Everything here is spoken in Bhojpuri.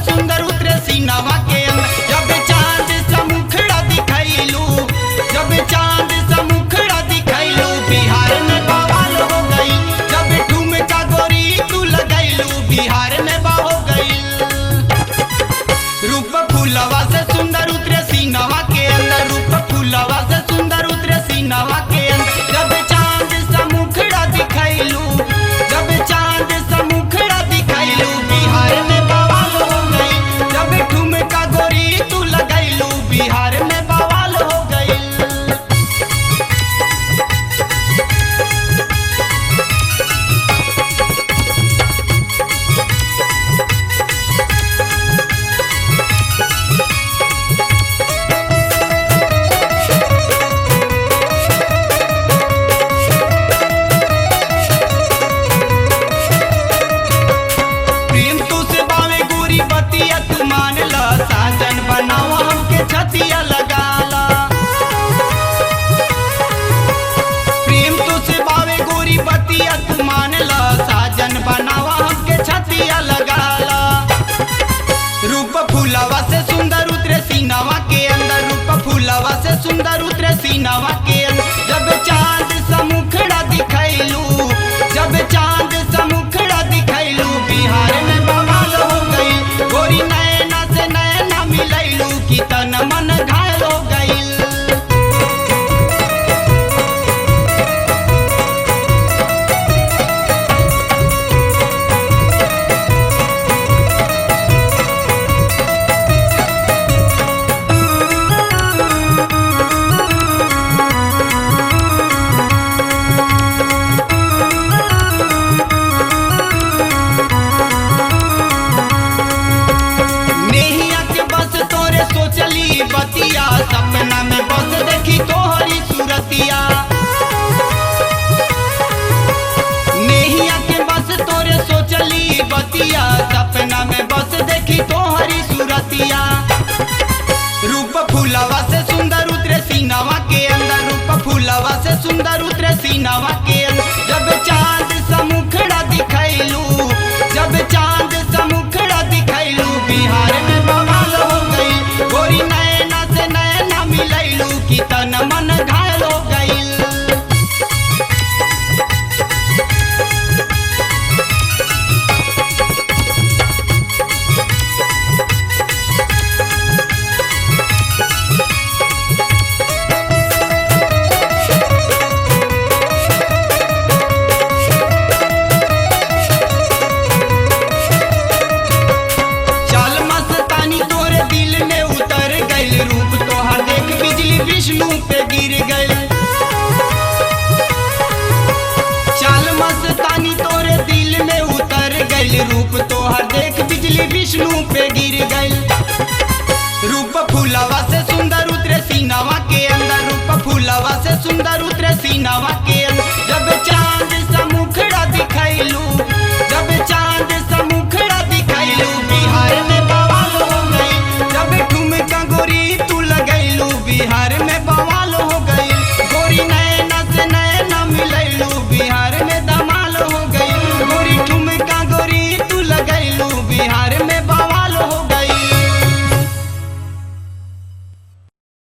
सुंदर उतरे सीनावा के अंदर। जब चांद सा मुखड़ा दिखैलू, जब चांद सा मुखड़ा दिखैलू, बिहार में बवाल हो गई। जब ठुमका गोरी तू लगैलू, बिहार में बा हो गई। रूप फूलवा से सुंदर उतरे सीनावा के अंदर, रूप फूलवा से सुंदर उतरे सीनावा के अंदर। जब चांद सा मुखड़ा दिखैलू, जब चांद सा मुखड़ा दिखैलू, बिहार में बवाल हो गई। जब ठुमका गोरी तू लगैलू, बिहार में बवाल हो गई। प्रेम तू से बावे गोरी बतिया तू मान ला, साजन बनावा हमके छतिया लगाला। प्रेम तू से बावे गोरी बतिया तू मान ला, साजन बनावा हमके छतिया लगाला। रूप फूलवा से सुंदर उतरे सीनावा के अंदर, रूप फूलवा से सुंदर उतरे सीनावा के अंदर। जब चांद सा मुखड़ा दिखैलू, जब चांद सा मुखड़ा दिखैलू, बिहार में बवाल हो गई। गोरी नैना से नैना मिलैलू, कि तन मन घायल हो गई। नेहिया के बस तोरे सोचली बतिया, सपना में बस देखी तोहरी सूरतिया। नेहिया के बस तोरे सोचली बतिया, सपना में बस देखी तोहरी सूरतिया। रूप फूलवा से सुंदर उतरे सीनावा के अंदर, रूप फूलवा से सुंदर उतरे सीनावा के अंदर। जब चांद सा मुखड़ा दिखैलू, जब चांद सा मुखड़ा दिखैलू, बिहार में बवाल हो गई। गोरी नैना से नैना मिलैलू, कि तन मन घायल हो गई। चाल मस्तानी तोरे दिल में उतर गइल, रूप तोहार देख बिजली विष्णु पे गिर गइल। चाल मस्तानी तोरे दिल में उतर गइल, रूप तोहार देख बिजली विष्णु पे गिर गइल। रूप फूलवा से सुंदर उतरे सीनावा के अंदर, रूप फूलवा से सुंदर उतरे सीनावा के